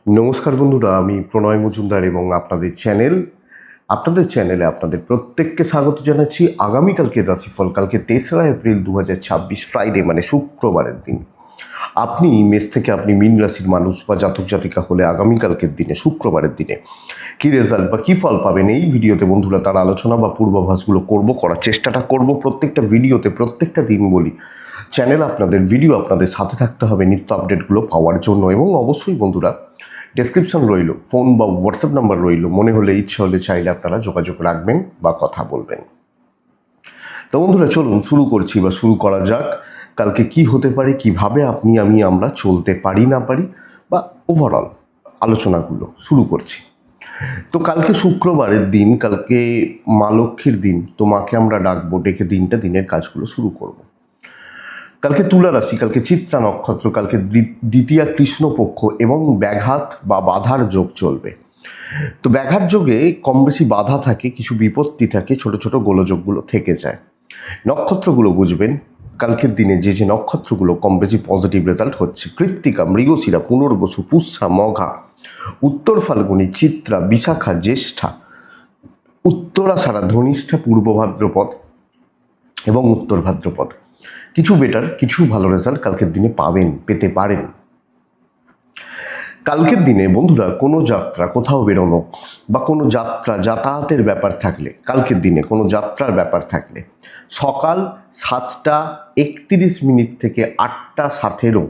নমস্কার বন্ধুরা, আমি প্রণয় মজুমদার এবং আপনাদের চ্যানেলে আপনাদের প্রত্যেককে স্বাগত জানাচ্ছি। আগামীকালকের রাশিফল, কালকে 3রা এপ্রিল 2026 ফ্রাইডে মানে শুক্রবারের দিন। আপনি মেষ থেকে আপনি মীন রাশির মানুষ বা জাতক জাতিকা হলে আগামীকালকের দিনে শুক্রবারের দিনে কি রেজাল্ট বা কি ফল পাবেন এই ভিডিওতে বন্ধুরা তার আলোচনা বা পূর্বাভাসগুলো করার চেষ্টাটা করব। প্রত্যেকটা ভিডিওতে প্রত্যেকটা দিন বলি, চ্যানেল আপনাদের, ভিডিও আপনাদের সাথে থাকতে হবে নিত্য আপডেটগুলো পাওয়ার জন্য। এবং অবশ্যই বন্ধুরা ডেসক্রিপশন রইল, ফোন বা হোয়াটসঅ্যাপ নাম্বার রইল, মনে হলে ইচ্ছে হলে চাইলে আপনারা যোগাযোগ রাখবেন বা কথা বলবেন। তো বন্ধুরা চলুন শুরু করা যাক। কালকে কি হতে পারে, কিভাবে আমরা চলতে পারি না পারি বা ওভারঅল আলোচনাগুলো শুরু করছি। তো কালকে শুক্রবারের দিন, কালকে মা লক্ষ্মীর দিন, তো মাকে আমরা ডাকবো, ডেকে দিনের কাজগুলো শুরু করব। কালকে তুলা রাশি, কালকে চিত্রা নক্ষত্র, কালকে দ্বিতীয়া কৃষ্ণপক্ষ এবং ব্যাঘাত বা বাধার যোগ চলবে। তো ব্যাঘাত যোগে কম বেশি বাধা থাকে, কিছু বিপত্তি থাকে, ছোট ছোট গোলযোগগুলো থেকে যায়। নক্ষত্রগুলো বুঝবেন, কালকের দিনে যে নক্ষত্রগুলো কম বেশি পজিটিভ রেজাল্ট হচ্ছে: কৃত্তিকা, মৃগশিরা, পুনর্বসু, পুষ্যা, মঘা, উত্তর ফাল্গুনী, চিত্রা, বিশাখা, জ্যেষ্ঠা, উত্তরাষাঢ়া, ধনিষ্ঠা, পূর্ব ভাদ্রপদ এবং উত্তর ভাদ্রপদ। কিছু বেটার, কিছু ভালো রেজাল্ট কালকের দিনে পেতে পারেন। কালকের দিনে বন্ধুরা কোনো যাত্রা, কোথাও বেরোনো বা কোনো যাতায়াতের ব্যাপার থাকলে, কালকের দিনে কোনো যাত্রার ব্যাপার থাকলে সকাল 7টা 31 থেকে 8টা 7-এরও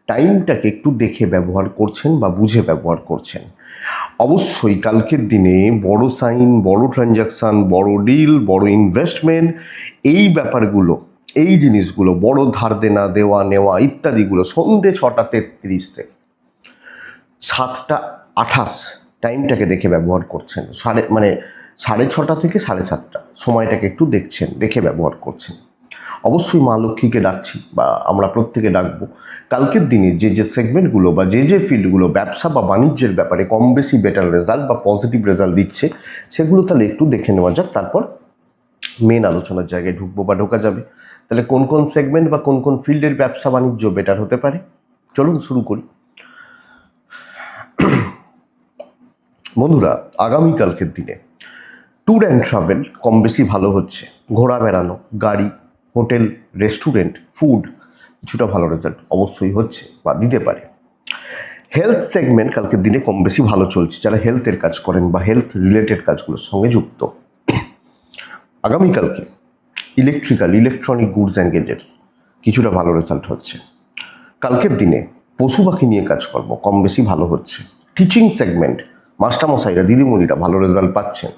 টাইমটাকে একটু দেখে ব্যবহার করছেন বা বুঝে ব্যবহার করছেন। অবশ্যই কালকের দিনে বড় সাইন, বড় ট্রানজাকশান, বড় ডিল, বড় ইনভেস্টমেন্ট, এই ব্যাপারগুলো, এই জিনিসগুলো, বড় ধার দেনা, দেওয়া নেওয়া ইত্যাদিগুলো সন্ধ্যে 6টা 33 থেকে 7টা 28 টাইমটাকে দেখে ব্যবহার করছেন। 6:30 থেকে 7:30 সময়টাকে একটু দেখে ব্যবহার করছেন। অবশ্যই মা লক্ষ্মীকে ডাকছি বা আমরা প্রত্যেকে ডাকবো। কালকের দিনে যে সেগমেন্টগুলো বা যে ফিল্ডগুলো ব্যবসা বা বাণিজ্যের ব্যাপারে কম বেশি বেটার রেজাল্ট বা পজিটিভ রেজাল্ট দিচ্ছে, সেগুলো তাহলে একটু দেখে নেওয়া যাক, তারপর মেন আলোচনার জায়গায় ঢুকবো বা ঢোকা যাবে। তাহলে কোন কোন সেগমেন্ট বা কোন কোন ফিল্ডের ব্যবসা বাণিজ্য বেটার হতে পারে, চলুন শুরু করি। বন্ধুরা, আগামীকালকের দিনে ট্যুর অ্যান্ড ট্রাভেল কম বেশি ভালো হচ্ছে। ঘোরা বেড়ানো, গাড়ি, হোটেল, রেস্টুরেন্ট, ফুড, কিছুটা ভালো রেজাল্ট অবশ্যই হচ্ছে বা দিতে পারে। হেলথ সেগমেন্ট কালকের দিনে কম বেশি ভালো চলছে, যারা হেলথের কাজ করেন বা হেলথ রিলেটেড কাজগুলোর সঙ্গে যুক্ত। আগামীকালকে ইলেকট্রনিক গুডস অ্যান্ড গেজেটস কিছুটা ভালো রেজাল্ট হচ্ছে। কালকের দিনে পশু পাখি নিয়ে কাজকর্ম কম বেশি ভালো হচ্ছে। টিচিং সেগমেন্ট, মাস্টারমশাইরা, দিদিমণিরা ভালো রেজাল্ট পাচ্ছেন।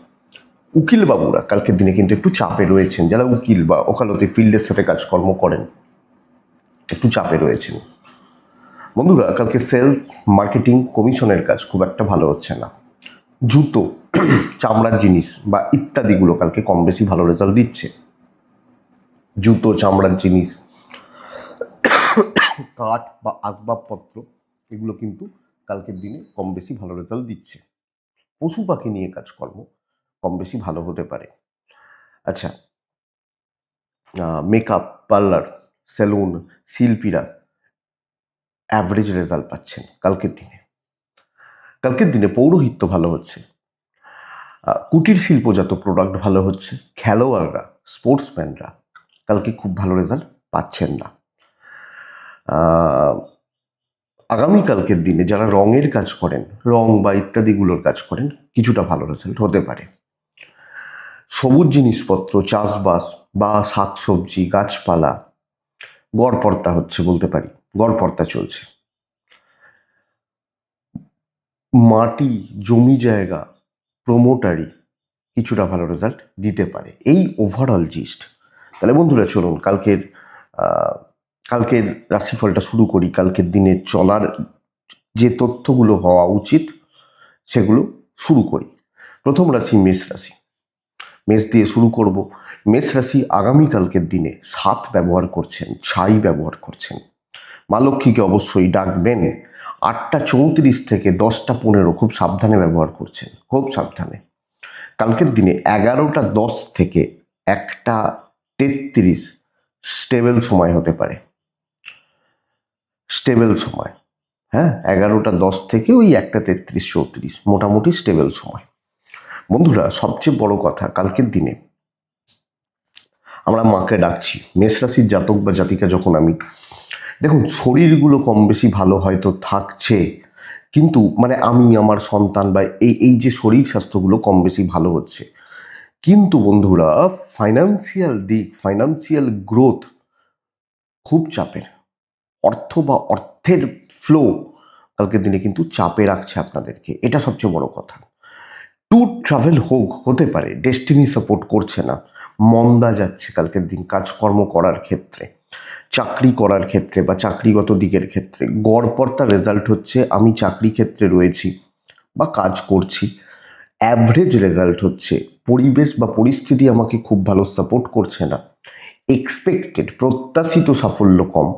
উকিল বাবুরা কালকের দিনে কিন্তু একটু চাপে রয়েছেন, যারা উকিল বা ওকালতি ফিল্ডের সাথে কাজকর্ম করেন একটু চাপে রয়েছেন। বন্ধুরা, কালকে সেলস, মার্কেটিং, কমিশনের কাজ খুব একটা ভালো হচ্ছে না। জুতো, চামড়ার জিনিস বা ইত্যাদিগুলো কালকে কম বেশি ভালো রেজাল্ট দিচ্ছে। জুতো, চামড়ার জিনিস, কাঠ বা আসবাবপত্র, এগুলো কিন্তু কালকের দিনে কম বেশি ভালো রেজাল্ট দিচ্ছে। পশু পাখি নিয়ে কাজকর্ম কম বেশি ভালো হতে পারে। আচ্ছা, মেকআপ, পার্লার, সেলুন, শিল্পীরা অ্যাভারেজ রেজাল্ট পাচ্ছেন কালকের দিনে। কালকের দিনে পৌরোহিত্য ভালো হচ্ছে। কুটির শিল্পজাত প্রোডাক্ট ভালো হচ্ছে। খেলোয়াড়রা, স্পোর্টসম্যানরা কালকে খুব ভালো রেজাল্ট পাচ্ছেন না। আগামীকালকের দিনে যারা রঙের কাজ করেন, রং বা ইত্যাদিগুলোর কাজ করেন, কিছুটা ভালো রেজাল্ট হতে পারে। সবুজ জিনিসপত্র, চাষবাস বা শাকসবজি, গাছপালা, গড়পড়তা হচ্ছে বলতে পারি, গড়পড়তা চলছে। মাটি, জমি জায়গা, প্রমোটারি কিছুটা ভালো রেজাল্ট দিতে পারে। এই ওভারঅল জিস্ট। তাহলে বন্ধুরা চলুন কালকের রাশিফলটা শুরু করি। কালকের দিনে চলার যে তথ্যগুলো হওয়া উচিত সেগুলো শুরু করি। প্রথম রাশি মেষ রাশি। মেষ দিয়ে শুরু করব। মেষ রাশি আগামীকালকের দিনে 7 ব্যবহার করছেন, ছাই ব্যবহার করছেন। মা লক্ষ্মীকে অবশ্যই ডাকবেন। 8টা 34 থেকে 10টা 15 খুব সাবধানে ব্যবহার করছেন, খুব সাবধানে। কালকের দিনে 11টা 10 থেকে 1টা 33 স্টেবল সময় হতে পারে, স্টেবল সময়। হ্যাঁ, 11টা 10 থেকে ওই 1টা 33 34 মোটামুটি স্টেবল সময়। বন্ধুরা, সবচেয়ে বড় কথা, কালকের দিনে আমরা মাকে ডাকছি, মেষ রাশির জাতক বা জাতিকা যখন আমি, দেখুন শরীরগুলো কম বেশি ভালো হয়তো থাকছে, কিন্তু মানে আমি আমার সন্তান বা এই এই যে শরীর স্বাস্থ্যগুলো কম বেশি ভালো হচ্ছে, কিন্তু বন্ধুরা ফাইন্যান্সিয়াল দিক, ফাইন্যান্সিয়াল গ্রোথ খুব চাপের। অর্থ বা অর্থের ফ্লো কালকের দিনে কিন্তু চাপে রাখছে আপনাদেরকে, এটা সবচেয়ে বড় কথা। ট্যুর ট্রাভেল হতে পারে, ডেস্টিনি সাপোর্ট করছে না, মন্দা যাচ্ছে কালকের দিন কাজকর্ম করার ক্ষেত্রে, চাকরি করার ক্ষেত্রে বা চাকরিগত দিকের ক্ষেত্রে গড়পড়তা রেজাল্ট হচ্ছে আমি চাকরি ক্ষেত্রে রয়েছি বা কাজ করছি, অ্যাভারেজ রেজাল্ট হচ্ছে, পরিবেশ বা পরিস্থিতি আমাকে খুব ভালো সাপোর্ট করছে না, এক্সপেক্টেড প্রত্যাশিত সাফল্য কম,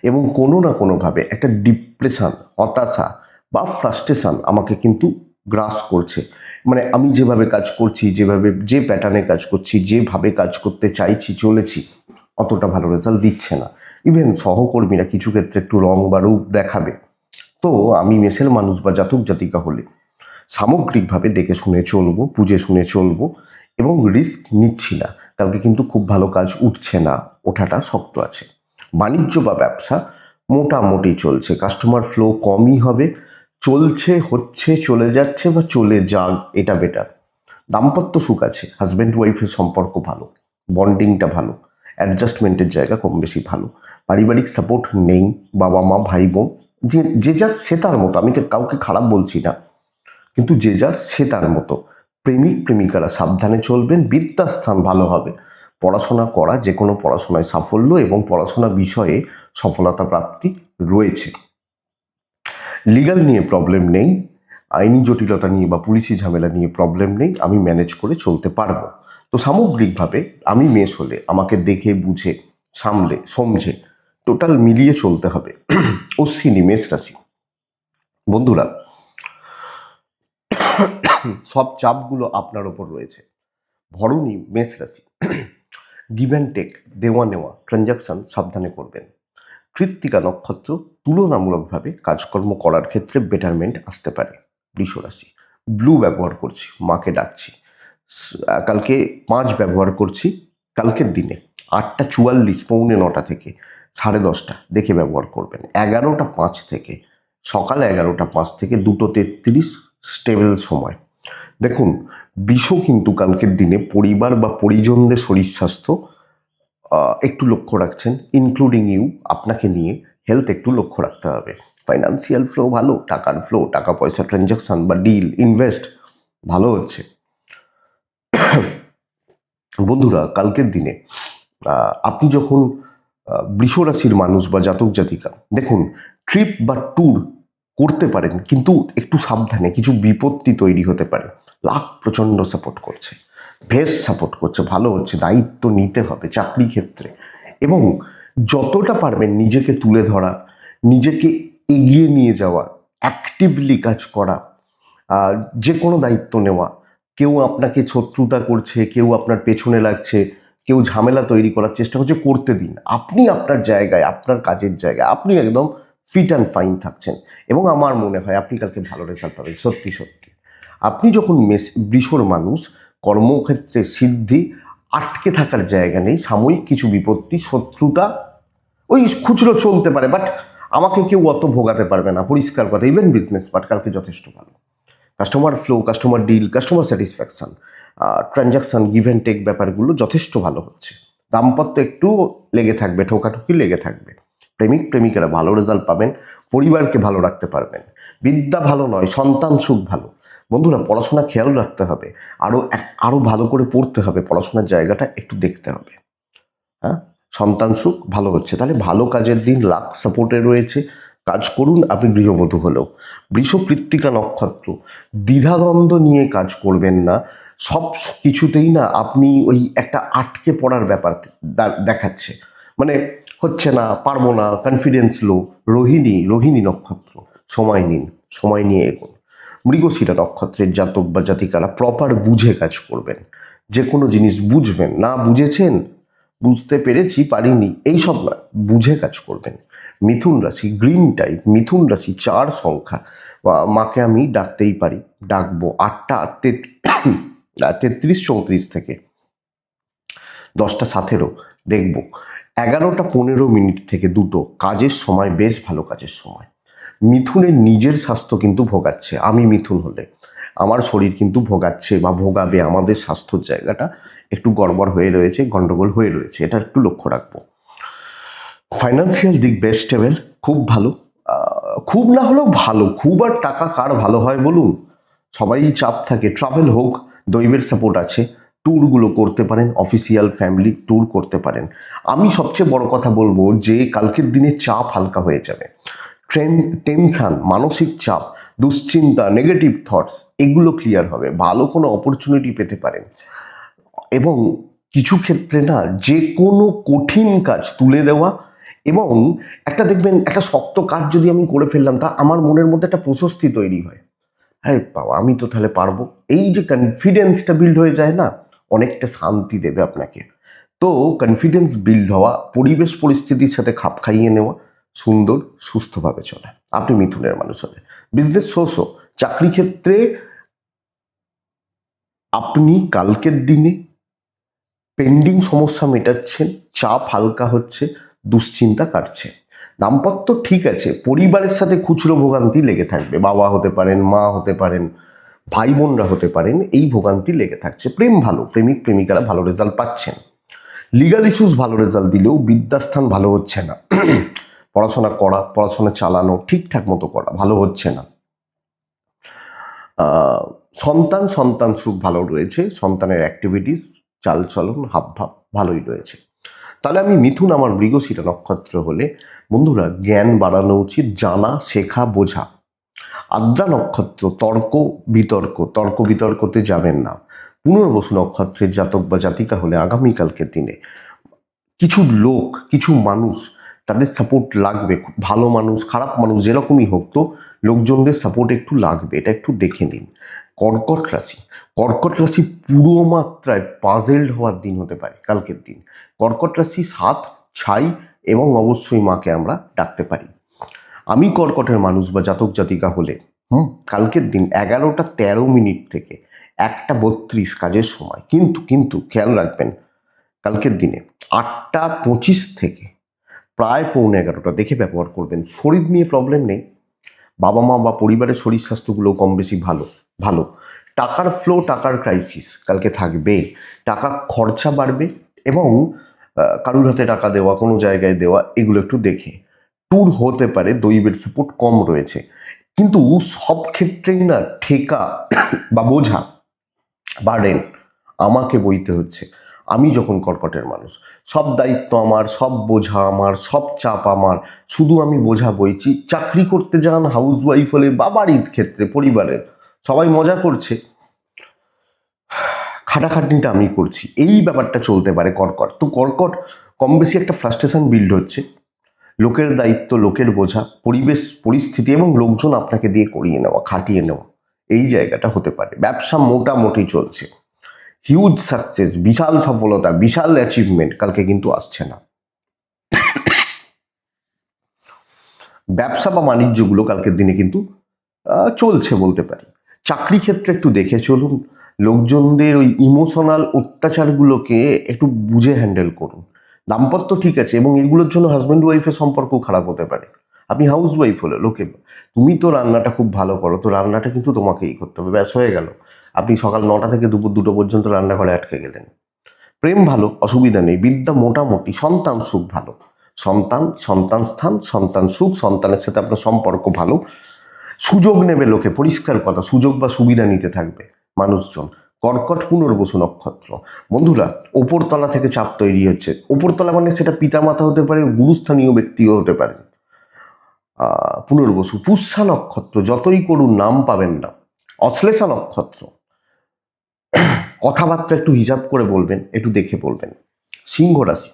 এবং কোনো না কোনোভাবে একটা ডিপ্রেশন, হতাশা বা ফ্রাস্ট্রেশন আমাকে কিন্তু গ্রাস করছে। মানে আমি যেভাবে কাজ করছি, যেভাবে যে প্যাটার্নে কাজ করছি, যেভাবে কাজ করতে চাইছি চলেছি, অতটা ভালো রেজাল্ট দিচ্ছে না। ইভেন সহকর্মীরা কিছু ক্ষেত্রে একটু রং বা রূপ দেখাবে। তো আমি মেষের মানুষ বা জাতক জাতিকা হলে সামগ্রিকভাবে দেখে শুনে চলবো, বুঝে শুনে চলবো, এবং রিস্ক নিচ্ছি না। কালকে কিন্তু খুব ভালো কাজ উঠছে না, ওঠাটা শক্ত আছে। বাণিজ্য বা ব্যবসা মোটামুটি চলছে, কাস্টমার ফ্লো কমই হবে, চলছে, হচ্ছে, চলে যাচ্ছে বা চলে যাক, এটা বেটার। দাম্পত্য সুখ আছে, হাজব্যান্ড ওয়াইফের সম্পর্ক ভালো, বন্ডিংটা ভালো, অ্যাডজাস্টমেন্টের জায়গা কম বেশি ভালো, পারিবারিক সাপোর্ট নেই, বাবা মা ভাই বোন যে যে যার সে তার মতো, আমি তো কাউকে খারাপ বলছি না, কিন্তু যে যার সে তার মতো। প্রেমিক প্রেমিকারা সাবধানে চলবেন, বিদ্যাস্থান ভালো হবে, পড়াশোনা করা, যে কোনো পড়াশোনায় সাফল্য এবং পড়াশোনা বিষয়ে সফলতা প্রাপ্তি রয়েছে। লিগাল নিয়ে প্রবলেম নেই, আইনি জটিলতা নিয়ে বা পুলিশি ঝামেলা নিয়ে প্রবলেম নেই, আমি ম্যানেজ করে চলতে পারবো। তো সামগ্রিকভাবে আমি মেষ হলে আমাকে দেখে বুঝে সামলে সমঝে টোটাল মিলিয়ে চলতে হবে। অশ্বিনী মেষ রাশি, বন্ধুরা সব চাপগুলো আপনার ওপর রয়েছে। ভরণী মেষ রাশি, গিভ অ্যান্ড টেক, দেওয়া নেওয়া ট্রানজাকশন সাবধানে করবেন। কৃত্তিকা নক্ষত্র, তুলনামূলকভাবে কাজকর্ম করার ক্ষেত্রে বেটারমেন্ট আসতে পারে। বৃষ রাশি, ব্লু ব্যবহার করছি, মাকে ডাকছি, কালকে 5 ব্যবহার করছি, কালকের দিনে 8টা 44 পৌনে 9টা থেকে 10:30 দেখে ব্যবহার করবেন। 11টা 5 থেকে সকাল 11টা 5 থেকে 2টো 33 স্টেবল সময়। দেখুন, বিষ কিন্তু কালকের দিনে পরিবার বা পরিজনদের শরীর স্বাস্থ্য একটু লক্ষ্য রাখছেন, ইনক্লুডিং ইউ, আপনাকে নিয়ে হেলথ একটু লক্ষ্য রাখতে হবে। ফাইন্যান্সিয়াল ফ্লো ভালো, টাকার ফ্লো, টাকা পয়সা ট্রানজাকশন বা ডিল ইনভেস্ট ভালো হচ্ছে। বন্ধুরা, কালকের দিনে আপনি যখন বৃষ রাশির মানুষ বা জাতক জাতিকা, দেখুন ট্রিপ বা ট্যুর করতে পারেন, কিন্তু একটু সাবধানে, কিছু বিপত্তি তৈরি হতে পারে। লাক প্রচণ্ড সাপোর্ট করছে, বেশ সাপোর্ট করছে, ভালো হচ্ছে, দায়িত্ব নিতে হবে চাকরি ক্ষেত্রে, এবং যতটা পারবেন নিজেকে তুলে ধরা, নিজেকে এগিয়ে নিয়ে যাওয়া, অ্যাক্টিভলি কাজ করা, যে কোনো দায়িত্ব নেওয়া। কেউ আপনাকে শত্রুতা করছে, কেউ আপনার পেছনে লাগছে, কেউ ঝামেলা তৈরি করার চেষ্টা করছে, করতে দিন। আপনি আপনার জায়গায়, আপনার কাজের জায়গায় আপনি একদম ফিট অ্যান্ড ফাইন থাকছেন, এবং আমার মনে হয় আপনি কালকে ভালো রেজাল্ট পাবেন। সত্যি সত্যি আপনি যখন বৃষর মানুষ, কর্মক্ষেত্রে সিদ্ধি, আটকে থাকার জায়গা নেই, সাময়িক কিছু বিপত্তি, শত্রুতা ওই খুচরো চলতে পারে, বাট আমাকে কেউ অত ভোগাতে পারবে না, পরিষ্কার কথা। ইভেন বিজনেস পার্ট কালকে যথেষ্ট ভালো, customer flow, customer deal, customer satisfaction, transaction, give and take ব্যাপারগুলো যথেষ্ট ভালো হচ্ছে। দাম্পত্য একটু লেগে থাকবে, ঠোকাঠুকি লেগে থাকবে। প্রেমিক প্রেমিকারা ভালো রেজাল্ট পাবেন, পরিবারকে ভালো রাখতে পারবেন। বিদ্যা ভালো নয়, সন্তান সুখ ভালো। বন্ধুরা, পড়াশোনা খেয়াল রাখতে হবে, আরও ভালো করে পড়তে হবে, পড়াশোনার জায়গাটা একটু দেখতে হবে। হ্যাঁ, সন্তান সুখ ভালো হচ্ছে, তাহলে ভালো কাজের দিন, লাক সাপোর্টে রয়েছে, কাজ করুন আপনি গৃহবধূ হলেও। বৃষ কৃত্তিকা নক্ষত্র, দ্বিধাদ্বন্দ্ব নিয়ে কাজ করবেন না, সব কিছুতেই না আপনি ওই একটা আটকে পড়ার ব্যাপার দেখাচ্ছে, মানে হচ্ছে না, পারবো না, কনফিডেন্স লো। রোহিণী নক্ষত্র, সময় নিন, সময় নিয়ে এগোন। মৃগশিরা নক্ষত্রের জাতক বা জাতিকারা প্রপার বুঝে কাজ করবেন, যে কোনো জিনিস বুঝবেন, না বুঝেছেন বুঝতে পেরেছি, পারিনি, এইসব নয়, বুঝে কাজ করবেন। মিথুন রাশি, গ্রিন টাইপ, মিথুন রাশি, 4 সংখ্যা, মাকে আমি ডাকতেই পারি, ডাকবো 8টা 33-34 থেকে 10টা 17 দেখবো, 11টা 15 থেকে 2টো কাজের সময়, বেশ ভালো কাজের সময়। মিথুনের নিজের স্বাস্থ্য কিন্তু ভোগাচ্ছে, আমি মিথুন হলে আমার শরীর কিন্তু ভোগাচ্ছে বা ভোগাবে, আমাদের স্বাস্থ্যর জায়গাটা একটু গড়বড় হয়ে রয়েছে, গন্ডগোল হয়ে রয়েছে, এটা একটু লক্ষ্য রাখবো। ফাইন্যান্সিয়াল দিক বেস্ট স্টেবল, খুব ভালো, খুব না হলেও ভালো। খুব আর টাকা কার ভালো হয় বলুন, সবাই চাপ থাকে। ট্রাভেল হোক, দৈবের সাপোর্ট আছে, ট্যুরগুলো করতে পারেন, অফিসিয়াল ফ্যামিলি ট্যুর করতে পারেন। আমি সবচেয়ে বড় কথা বলবো যে কালকের দিনে চাপ হালকা হয়ে যাবে। টেনশন, মানসিক চাপ, দুশ্চিন্তা, নেগেটিভ থটস, এগুলো ক্লিয়ার হবে, ভালো কোনো অপরচুনিটি পেতে পারেন। এবং কিছু ক্ষেত্রে না, যে কোনো কঠিন কাজ তুলে দেওয়া, এবং একটা দেখবেন একটা শক্ত কাজ যদি আমি করে ফেললাম, তা আমার মনের মধ্যে একটা প্রশস্তি তৈরি হয়, হ্যাঁ বাবা আমি তো তাহলে পারবো, এই যে কনফিডেন্সটা বিল্ড হয়ে যায় না, অনেকটা শান্তি দেবে আপনাকে। তো কনফিডেন্স বিল্ড হওয়া, পরিবেশ পরিস্থিতির সাথে খাপ খাইয়ে নেওয়া, সুন্দর সুস্থভাবে চলা, আপনি মিথুনের মানুষ হলে। বিজনেস সোর্সও, চাকরি ক্ষেত্রে আপনি কালকের দিনে পেন্ডিং সমস্যা মেটাচ্ছেন, চাপ হালকা হচ্ছে, দুশ্চিন্তা কাটছে। দাম্পত্য ঠিক আছে, পরিবারের সাথে খুচরো ভোগান্তি লেগে থাকবে, বাবা হতে পারেন, মা হতে পারেন, ভাই বোনরা হতে পারেন, এই ভোগান্তি লেগে থাকছে। প্রেম ভালো, প্রেমিক প্রেমিকারা ভালো রেজাল্ট পাচ্ছেন। লিগাল ইস্যুস ভালো রেজাল্ট দিলেও বিদ্যাস্থান ভালো হচ্ছে না। পড়াশোনা করা, পড়াশোনা চালানো ঠিকঠাক মতো করা ভালো হচ্ছে না। সন্তান সুখ ভালো রয়েছে, সন্তানের অ্যাক্টিভিটিস, চালচলন, হাবভাব ভালোই রয়েছে। তাহলে আমি মিথুন, আমার মৃগশিরা নক্ষত্র হলে বন্ধুরা জ্ঞান বাড়ানো উচিত, জানা, শেখা, বোঝা। আদ্রা নক্ষত্র, তর্ক বিতর্কতে যাবেন না। পুনর্বসু নক্ষত্রের জাতক বা জাতিকা হলে আগামীকালকের দিনে কিছু লোক, কিছু মানুষ, তাদের সাপোর্ট লাগবে, খুব ভালো মানুষ, খারাপ মানুষ, যেরকমই হোক, তো লোকজনদের সাপোর্ট একটু লাগবে, এটা একটু দেখে নিন। কর্কট রাশি, কর্কট রাশি পুরো মাত্রায় পাজেলড হওয়ার দিন হতে পারে কালকের দিন। কর্কট রাশি 7, ছাই এবং অবশ্যই মাকে আমরা ডাকতে পারি। আমি কর্কটের মানুষ বা জাতক জাতিকা হলে কালকের দিন 11টা 13 থেকে 1টা 32 কাজের সময়, কিন্তু খেয়াল রাখবেন কালকের দিনে 8টা 25 থেকে প্রায় পৌনে 11টা দেখে ব্যবহার করবেন। শরীর নিয়ে প্রবলেম নেই, বাবা মা বা পরিবারের শরীর স্বাস্থ্যগুলো কম বেশি ভালো। টাকার ফ্লো, টাকার ক্রাইসিস কালকে থাকবে, টাকা খরচা বাড়বে, এবং কারুর হাতে টাকা দেওয়া, কোনো জায়গায় দেওয়া, এগুলো একটু দেখে। ট্যুর হতে পারে, দৈবের সাপোর্ট কম রয়েছে, কিন্তু সব ক্ষেত্রেই না ঠেকা বা বোঝা, বার্ডেন আমাকে বইতে হচ্ছে। আমি যখন কর্কটের মানুষ, সব দায়িত্ব আমার, সব বোঝা আমার, সব চাপ আমার, শুধু আমি বোঝা বইছি। চাকরি করতে যান, হাউস ওয়াইফ হলে বা বাড়ির ক্ষেত্রে পরিবারের সবাই মজা করছে, খাটাখাটনিটা আমি করছি, এই ব্যাপারটা চলতে পারে কর্কট। তো কর্কট কম বেশি একটা ফ্রাস্ট্রেশন বিল্ড হচ্ছে, লোকের দায়িত্ব, লোকের বোঝা, পরিবেশ পরিস্থিতি এবং লোকজন আপনাকে দিয়ে করিয়ে নেওয়া, খাটিয়ে নেওয়া, এই জায়গাটা হতে পারে। ব্যবসা মোটামুটি চলছে, হিউজ সাকসেস, বিশাল সফলতা, বিশাল অ্যাচিভমেন্ট কালকে কিন্তু আসছে না। ব্যবসা বা বাণিজ্যগুলো কালকের দিনে কিন্তু চলছে বলতে পারি। চাকরি ক্ষেত্রে একটু দেখে চলুন, লোকজনদের ওই ইমোশনাল অত্যাচারগুলোকে একটু বুঝে হ্যান্ডেল করুন। দাম্পত্য ঠিক আছে, এবং এগুলোর জন্য হাজব্যান্ড ওয়াইফের সম্পর্ক খারাপ হতে পারে। আপনি হাউস ওয়াইফ হলে লোকে, তুমি তো রান্নাটা খুব ভালো করো, তো রান্নাটা কিন্তু তোমাকেই করতে হবে, ব্যাস হয়ে গেল। আপনি সকাল 9টা থেকে দুপুর 2টো পর্যন্ত রান্নাঘরে আটকে গেলেন। প্রেম ভালো, অসুবিধা নেই। বিদ্যা মোটামুটি, সন্তান সুখ ভালো, সন্তান স্থান, সন্তান সুখ, সন্তানের সাথে আপনার সম্পর্ক ভালো। সুযোগ নেবে লোকে, পরিষ্কার কথা, সুযোগ বা সুবিধা নিতে থাকবে মানুষজন। কর্কট পুনর্বসু নক্ষত্র, বন্ধুরা ওপরতলা থেকে চাপ তৈরি হচ্ছে। ওপরতলা মানে সেটা পিতামাতা হতে পারে, গুরুস্থানীয় ব্যক্তিও হতে পারে। পুনর্বসু, পুষ্যা নক্ষত্র, যতই করুন নাম পাবেন না। অশ্লেষা নক্ষত্র, কথাবার্তা একটু হিসাব করে বলবেন, একটু দেখে বলবেন। সিংহ রাশি,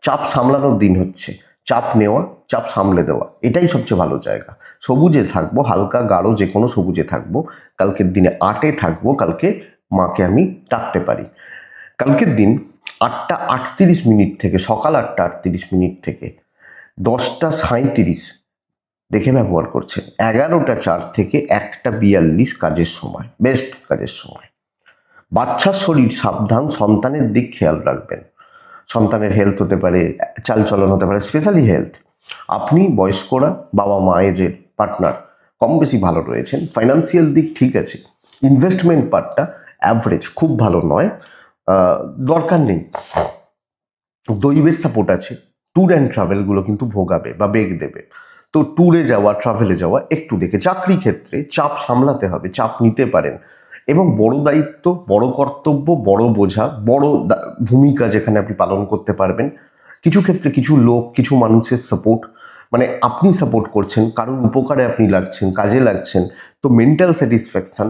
চাপ সামলানোর দিন হচ্ছে, চাপ নেওয়া, চাপ সামলে দেওয়া, এটাই সবচেয়ে ভালো জায়গা। সবুজে থাকবো, হালকা গাঢ় যে কোনো সবুজে থাকবো, কালকের দিনে 8-এ থাকবো, কালকে মাকে আমি ডাকতে পারি। কালকের দিন 8:38 থেকে, সকাল 8:38 থেকে 10:37 দেখে ব্যবহার করছেন। 11:04 থেকে 1:42 কাজের সময়, বেস্ট কাজের সময়। বাচ্চার শরীর সাবধান, সন্তানের দিক খেয়াল রাখবেন। সন্তানের হেলথ হতে পারে, চালচলন হতে পারে, স্পেশালি হেলথ। আপনি বয়স্করা, বাবা মা, এজের পার্টনার কম বেশি ভালো রয়েছেন। ফাইন্যান্সিয়াল দিক ঠিক আছে। ইনভেস্টমেন্ট পার্টটা অ্যাভারেজ, খুব ভালো নয়, দরকার নেই। দৈবের সাপোর্ট আছে। ট্যুর অ্যান্ড ট্রাভেলগুলো কিন্তু ভোগাবে বা বেগ দেবে। তো ট্যুরে যাওয়া, ট্রাভেলে যাওয়া একটু দেখে। চাকরি ক্ষেত্রে চাপ সামলাতে হবে, চাপ নিতে পারেন, এবং বড় দায়িত্ব, বড় কর্তব্য, বড় বোঝা, বড় ভূমিকা যেখানে আপনি পালন করতে পারবেন। কিছু ক্ষেত্রে কিছু লোক, কিছু মানুষের সাপোর্ট, মানে আপনি সাপোর্ট করছেন, কারোর উপকারে আপনি লাগছেন, কাজে লাগছেন, তো মেন্টাল স্যাটিসফ্যাকশন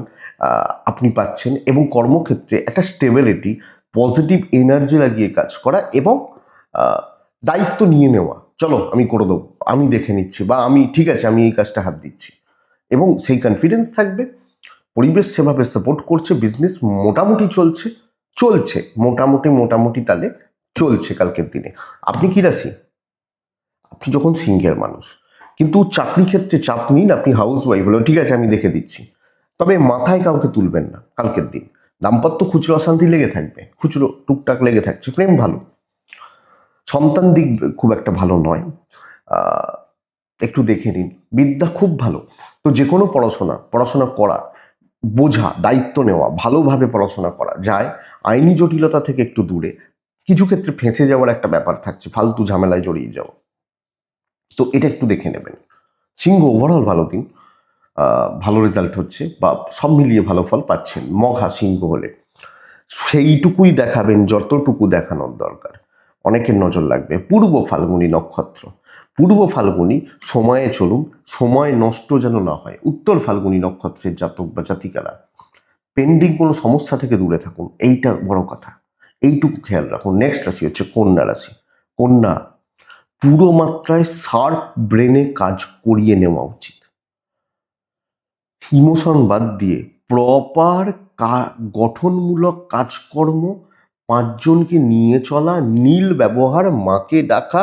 আপনি পাচ্ছেন। এবং কর্মক্ষেত্রে একটা স্টেবিলিটি, পজিটিভ এনার্জি লাগিয়ে কাজ করা এবং দায়িত্ব নিয়ে নেওয়া। চলো আমি করে দেবো, আমি দেখে নিচ্ছি, বা আমি ঠিক আছে, আমি এই কাজটা হাত দিচ্ছি, এবং সেই কনফিডেন্স থাকবে। পরিবেশ সেভাবে সাপোর্ট করছে, বিজনেস মোটামুটি চলছে, মোটামুটি তালে চলছে কালকের দিনে। আপনি কি রাশি? আপনি যখন সিংহের মানুষ, কিন্তু চাকরি ক্ষেত্রে চাপ নিন। আপনি হাউস ওয়াইফ হলো, ঠিক আছে আমি দেখে দিচ্ছি, তবে মাথায় কাউকে তুলবেন না কালকের দিন। দাম্পত্য খুচরো অশান্তি লেগে থাকবে, খুচরো টুকটাক লেগে থাকছে। প্রেম ভালো, সন্তান দিক খুব একটা ভালো নয়, একটু দেখে নিন। বিদ্যা খুব ভালো। তো যে কোনো পড়াশোনা করা, বোঝা, দায়িত্ব নেওয়া, ভালোভাবে পড়াশোনা করা যায়। আইনি জটিলতা থেকে একটু দূরে। কিছু ক্ষেত্রে ফেঁসে যাওয়ার একটা ব্যাপার থাকছে, ফালতু ঝামেলায় জড়িয়ে যাওয়া, তো এটা একটু দেখে নেবেন। সিংহ ওভারঅল ভালো দিন, ভালো রেজাল্ট হচ্ছে, বা সব মিলিয়ে ভালো ফল পাচ্ছেন। মঘা সিংহ হলে সেইটুকুই দেখাবেন যতটুকু দেখানোর দরকার। অনেকের নজর লাগবে। পূর্ব ফাল্গুনী নক্ষত্র, পূর্ব ফাল্গুনী সময়ে চলুন, সময় নষ্ট যেন না হয়। উত্তর ফাল্গুনী নক্ষত্রের জাতক বা জাতিকারা পেন্ডিং কোনো সমস্যা থেকে দূরে থাকুন, এইটা বড় কথা, এইটুকু খেয়াল রাখুন। নেক্সট রাশি হচ্ছে কন্যা রাশি। কন্যা, পুরো মাত্রায় শার্প ব্রেনে কাজ করিয়ে নেওয়া উচিত। ইমোশন বাদ দিয়ে প্রপার গঠনমূলক কাজকর্ম, পাঁচজনকে নিয়ে চলা, নীল ব্যবহার, মাকে ডাকা।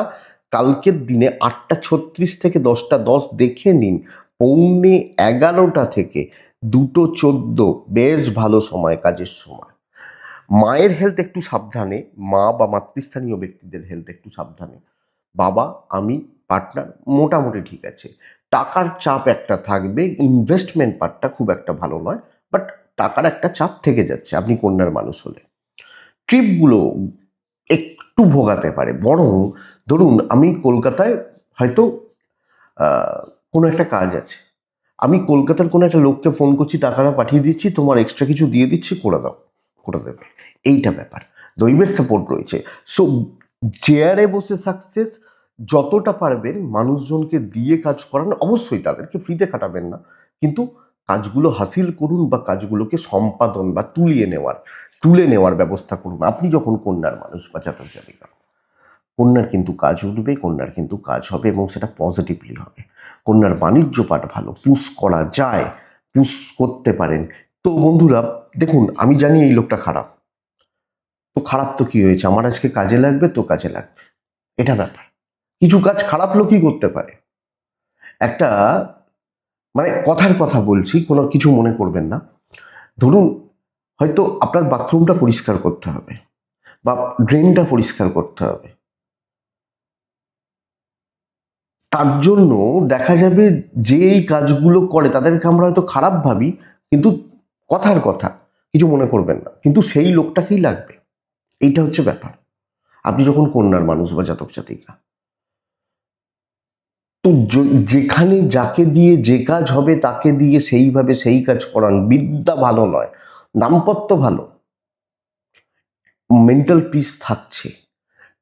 কালকের দিনে 8:36 থেকে 10:10 দেখে নিন। 11:15 থেকে 2:14 বেশ ভালো সময়, কাজের সময়। মায়ের হেলথ একটু সাবধানে, মা বা মাতৃস্থানীয় ব্যক্তিদের হেলথ একটু সাবধানে। বাবা, আমি, পার্টনার মোটামুটি ঠিক আছে। টাকার চাপ একটা থাকবে, ইনভেস্টমেন্ট পার্টটা খুব একটা ভালো নয়, বাট টাকার একটা চাপ থেকে যাচ্ছে আপনি কন্যার মানুষ হলে। ট্রিপগুলো একটু ভোগাতে পারে। বরং ধরুন আমি কলকাতায় হয়তো কোনো একটা কাজ আছে, আমি কলকাতার কোনো একটা লোককে ফোন করছি, টাকাটা পাঠিয়ে দিচ্ছি, তোমার এক্সট্রা কিছু দিয়ে দিচ্ছি, করে দাও, করে দেবে, এইটা ব্যাপার। দৈবের সাপোর্ট রয়েছে। সো চেয়ারে বসে সাকসেস, যতটা পারবেন মানুষজনকে দিয়ে কাজ করান। অবশ্যই তাদেরকে ফ্রিতে খাটাবেন না, কিন্তু কাজগুলো হাসিল করুন, বা কাজগুলোকে সম্পাদন বা তুলে নেওয়ার ব্যবস্থা করুন। আপনি যখন কন্যার মানুষ বা জাতক জাতিকা, কন্যার কিন্তু কাজ উঠবে, কন্যার কিন্তু কাজ হবে, এবং সেটা পজিটিভলি হবে। কন্যার বাণিজ্য পাঠ ভালো, পুশ করা যায়, পুশ করতে পারেন। তো বন্ধুরা দেখুন, আমি জানি এই লোকটা খারাপ, তো খারাপ তো কি হয়েছে, আমার আজকে কাজে লাগবে তো কাজে লাগবে, এটা ব্যাপার। কিছু কাজ খারাপ লোকই করতে পারে। একটা মানে কথার কথা বলছি, কোনো কিছু মনে করবেন না। ধরুন হয়তো আপনার বাথরুমটা পরিষ্কার করতে হবে, বা ড্রেনটা পরিষ্কার করতে হবে, তার জন্য দেখা যাবে যে এই কাজগুলো করে তাদেরকে আমরা হয়তো খারাপ ভাবি, কিন্তু কথার কথা, কিছু মনে করবেন না, কিন্তু সেই লোকটাকেই লাগবে। এইটা হচ্ছে ব্যাপার। আপনি যখন কন্যার মানুষ বা জাতক জাতিকা, তো যেখানে যাকে দিয়ে যে কাজ হবে তাকে দিয়ে সেইভাবে সেই কাজ করান। বিদ্যা ভালো নয়, দাম্পত্য ভালো, মেন্টাল পিস থাকছে।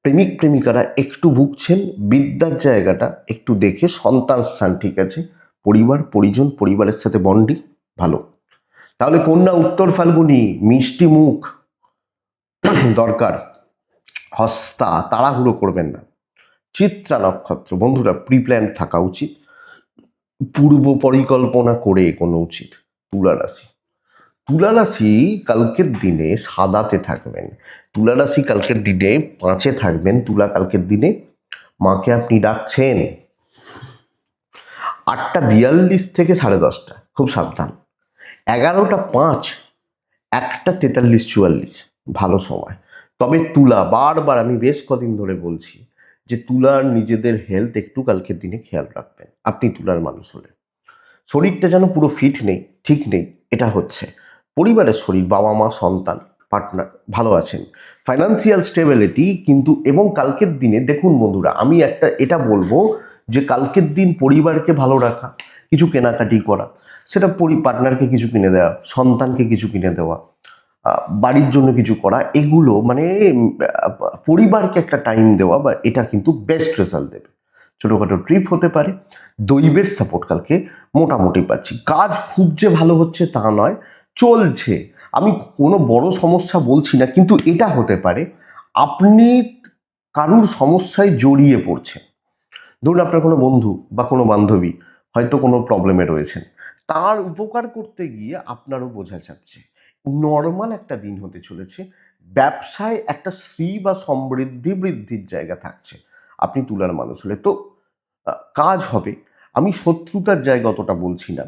প্রেমিক প্রেমিকারা একটু ভুগছেন, বিদ্যার জায়গাটা একটু দেখে। সন্তান স্থান ঠিক আছে, পরিবার পরিজন, পরিবারের সাথে বন্ডিং ভালো। তাহলে কন্যা উত্তর ফাল্গুনী, মিষ্টি মুখ দরকার। হস্তা, তাড়াহুড়ো করবেন না। চিত্রা নক্ষত্র, বন্ধুরা প্রি প্ল্যান থাকা উচিত, পূর্ব পরিকল্পনা করে এগোনো উচিত। তুলা রাশি, তুলা রাশি কালকের দিনে সাদাতে থাকবেন, তুলা রাশি কালকের দিনে 5-এ থাকবেন, তুলা কালকের দিনে মাকে আপনি ডাকছেন 8:42 থেকে 10:30, খুব সাবধান। 11:05, 1:43-44 ভালো সময়। তবে তুলা, বারবার আমি বেশ কদিন ধরে বলছি যে তুলার নিজেদের হেলথ একটু কালকের দিনে খেয়াল রাখবেন। আপনি তুলার মানুষ হলে শরীরটা যেন পুরো ফিট নেই, ঠিক নেই, এটা হচ্ছে। পরিবারের শরীর, বাবা মা সন্তান পার্টনার ভালো আছেন, ফাইন্যান্সিয়াল স্টেবিলিটি কিন্তু। এবং কালকের দিনে দেখুন বন্ধুরা, আমি এটা বলবো যে কালকের দিন পরিবারকে ভালো রাখা, কিছু কেনাকাটি করা, সেটা পার্টনারকে কিছু কিনে দেওয়া, সন্তানকে কিছু কিনে দেওয়া, বাড়ির জন্য কিছু করা, এগুলো মানে পরিবারকে একটা টাইম দেওয়া, বা এটা কিন্তু বেস্ট রেজাল্ট দেবে। ছোটোখাটো ট্রিপ হতে পারে। দৈবের সাপোর্ট কালকে মোটামুটি পাচ্ছি। কাজ খুব যে ভালো হচ্ছে তা নয়, চলছে। আমি কোনো বড় সমস্যা বলছি না, কিন্তু এটা হতে পারে আপনি কারুর সমস্যায় জড়িয়ে পড়ছেন। ধরুন আপনার কোনো বন্ধু বা কোনো বান্ধবী হয়তো কোনো প্রবলেমে রয়েছেন, তার উপকার করতে গিয়ে আপনারও বোঝা চাপছে। নর্মাল একটা দিন হতে চলেছে। ব্যবসায় একটা শ্রী বা সমৃদ্ধি বৃদ্ধির জায়গা থাকছে। আপনি তুলার মানুষ হলে তো কাজ হবে। আমি শত্রুতার জায়গা অতটা বলছি না,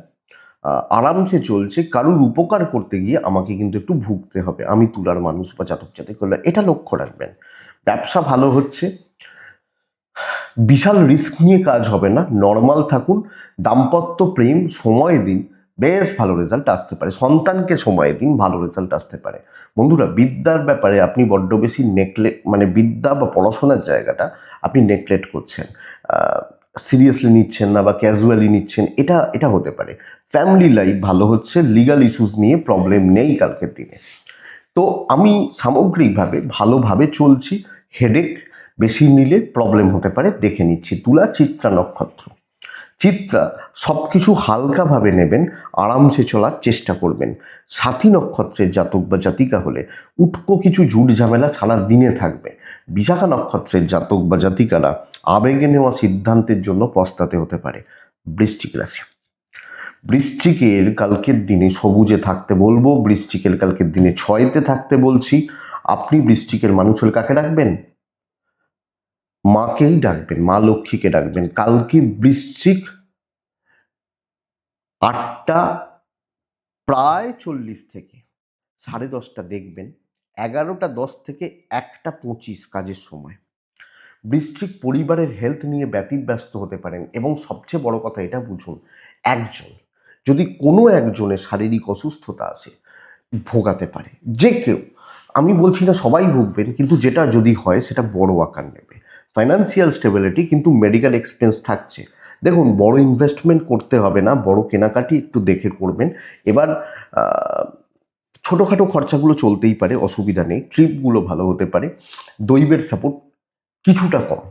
আরামসে চলছে। কারুর উপকার করতে গিয়ে আমাকে কিন্তু একটু ভুগতে হবে। আমি তুলার মানুষ বা জাতক জাতিক হলে এটা লক্ষ্য রাখবেন। ব্যবসা ভালো হচ্ছে, বিশাল রিস্ক নিয়ে কাজ হবে না, নর্মাল থাকুন। দাম্পত্য প্রেম সময় দিন, বেশ ভালো রেজাল্ট আসতে পারে। সন্তানকে সময় দিন, ভালো রেজাল্ট আসতে পারে। বন্ধুরা, বিদ্যার ব্যাপারে আপনি বড্ড বেশি মানে বিদ্যা বা পড়াশোনার জায়গাটা আপনি নেগলেক্ট করছেন, সিরিয়াসলি নিচ্ছেন না বা ক্যাজুয়ালি নিচ্ছেন, এটা হতে পারে। ফ্যামিলি লাইফ ভালো হচ্ছে, লিগাল ইস্যুস নিয়ে প্রবলেম নেই কালকের দিনে। তো আমি সামগ্রিকভাবে ভালোভাবে চলছি। হেডেক বেশি নিলে প্রবলেম হতে পারে, দেখে নিচ্ছি। তুলা, চিত্রা নক্ষত্র। চিত্রা সব কিছু হালকাভাবে নেবেন, আরামসে চলার চেষ্টা করবেন। সাথী নক্ষত্রের জাতক বা জাতিকা হলে উটকো কিছু ঝুট ঝামেলা সারা দিনে থাকবে। বিশাখা নক্ষত্রের জাতক বা জাতিকারা আবেগে নেওয়া সিদ্ধান্তের জন্য পস্তাতে হতে পারে। বৃশ্চিক রাশি, বৃশ্চিকের কালকের দিনে সবুজে থাকতে বলবো, বৃশ্চিকের কালকের দিনে 6-তে থাকতে বলছি। আপনি বৃশ্চিকের মানুষ হলে কাকে ডাকবেন? মাকেই ডাকবেন, মা লক্ষ্মীকে ডাকবেন। কালকে বৃশ্চিক 8:40 থেকে 10:30 দেখবেন, 11:10 থেকে 1:25 কাজের সময়। বৃশ্চিক পরিবারের হেলথ নিয়ে ব্যতিব্যস্ত হতে পারেন। এবং সবচেয়ে বড় কথা এটা বুঝুন, যদি কোনো একজনের শারীরিক অসুস্থতা আছে, ভোগাতে পারে যে কেউ। আমি বলছি না সবাই ভুগবেন, কিন্তু যেটা যদি হয় সেটা বড় আকার নেবে। ফাইন্যান্সিয়াল স্টেবিলিটি কিন্তু মেডিকেল এক্সপেন্স থাকছে। দেখুন, বড় ইনভেস্টমেন্ট করতে হবে না, বড় কেনাকাটি একটু দেখে করবেন। এবার ছোটোখাটো খরচাগুলো চলতেই পারে, অসুবিধা নেই। ট্রিপগুলো ভালো হতে পারে। দৈবের সাপোর্ট কিছুটা কম।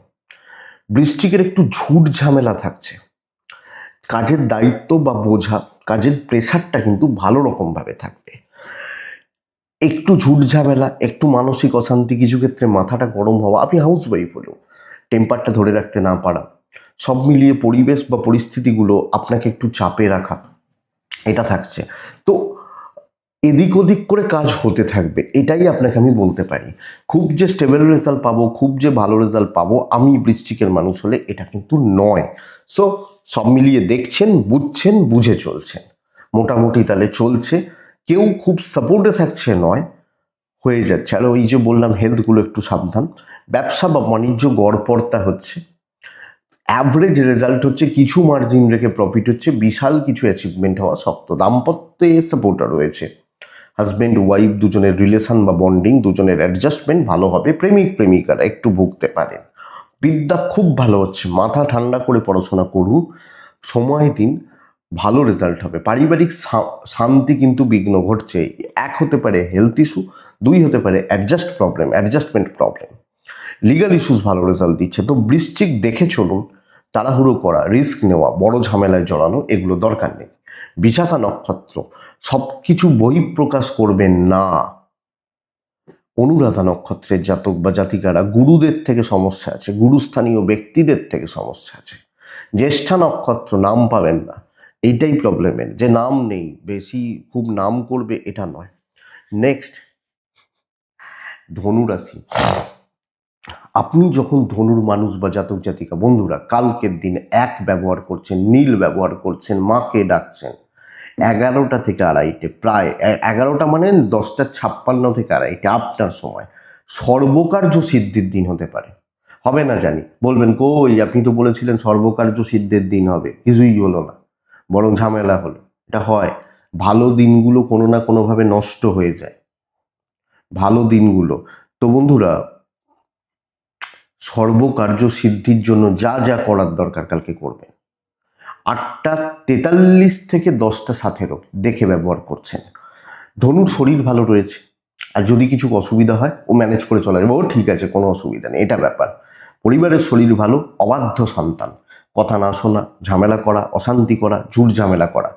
বৃশ্চিকের একটু ঝুট ঝামেলা থাকছে। কাজের দায়িত্ব বা বোঝা, কাজের প্রেশারটা কিন্তু ভালো রকমভাবে থাকবে। একটু ঝুট ঝামেলা, একটু মানসিক অশান্তি, কিছু ক্ষেত্রে মাথাটা গরম হওয়া। আপনি হাউস ওয়াইফ হলেও টেম্পারটা ধরে রাখতে না পারা, সব মিলিয়ে পরিবেশ বা পরিস্থিতিগুলো আপনাকে একটু চাপে রাখা, এটা থাকছে। তো এদিক ওদিক করে কাজ হতে থাকবে, এটাই আপনাকে আমি বলতে পারি। খুব যে স্টেবল রেজাল্ট পাবো, খুব যে ভালো রেজাল্ট পাবো আমি বৃশ্চিকের মানুষ হলে, এটা কিন্তু নয়। সো সব মিলিয়ে দেখছেন, বুঝছেন, বুঝে চলছেন, মোটামুটি তাহলে চলছে। কেউ খুব সাপোর্টে থাকছে নয়, হয়ে যাচ্ছে। আর ওই যে বললাম, হেলথগুলো একটু সাবধান। ব্যবসা বা বাণিজ্য গড়পড়তা হচ্ছে, অ্যাভারেজ রেজাল্ট হচ্ছে, কিছু মার্জিন রেখে প্রফিট হচ্ছে, বিশাল কিছু অ্যাচিভমেন্ট হওয়া শক্ত। দাম্পত্যে সাপোর্টার রয়েছে, হাজব্যান্ড ওয়াইফ দুজনের রিলেশন বা বন্ডিং, দুজনের অ্যাডজাস্টমেন্ট ভালো হবে। প্রেমিক প্রেমিকারা একটু ভুগতে পারেন। বিদ্যা খুব ভালো হচ্ছে, মাথা ঠান্ডা করে পড়াশোনা করুন, সময় দিন, ভালো রেজাল্ট হবে। পারিবারিক শান্তি কিন্তু বিঘ্ন ঘটছে। 1 হতে পারে হেলথ ইস্যু, 2 হতে পারে অ্যাডজাস্টমেন্ট প্রবলেম। লিগাল ইস্যুস ভালো রেজাল্ট দিচ্ছে। তো বৃশ্চিক দেখে চলুন, তাড়াহুড়ো করা, রিস্ক নেওয়া, বড় ঝামেলায় জড়ানো, এগুলো দরকার নেই। বিশাখা নক্ষত্র, সব কিছু বহিঃপ্রকাশ করবেন না। অনুরাধা নক্ষত্রের জাতক বা জাতিকারা গুরুদের থেকে সমস্যা আছে, গুরুস্থানীয় ব্যক্তিদের থেকে সমস্যা আছে। জ্যেষ্ঠা নক্ষত্র, নাম পাবেন না, এইটাই প্রবলেমের, যে নাম নেই, বেশি খুব নাম করবে এটা নয়। নেক্সট, ধনুরাশি। আপনি যখন ধনুর মানুষ বা জাতক জাতিকা বন্ধুরা কালকের দিন এক ব্যবহার করছেন, নীল ব্যবহার করছেন, মাকে ডাকছেন 11টা থেকে আড়াইটে, প্রায় 11টা মানে 10:56 থেকে আড়াইটে আপনার সময় সর্বকার্য সিদ্ধির দিন হতে পারে। হবে না জানি, বলবেন কই আপনি তো বলেছিলেন সর্বকার্য সিদ্ধির দিন হবে, কিছুই হলো না, বরং ঝামেলা হলো। এটা হয়, ভালো দিনগুলো কোনো না কোনোভাবে নষ্ট হয়ে যায়, ভালো দিনগুলো। তো বন্ধুরা, সর্বকার্য সিদ্ধির জন্য যা যা করার দরকার কালকে করবেন। 8:43 থেকে 10:17 দেখে ব্যবহার করছেন। ধনুর শরীর ভালো রয়েছে, আর যদি কিছু অসুবিধা হয় ও ম্যানেজ করে চলে যাবে, ও ঠিক আছে, কোনো অসুবিধা নেই, এটা ব্যাপার। পরিবারের শরীর ভালো, অবাধ্য সন্তান, কথা না শোনা, ঝামেলা করা, অশান্তি করা, ঝুট ঝামেলা করা,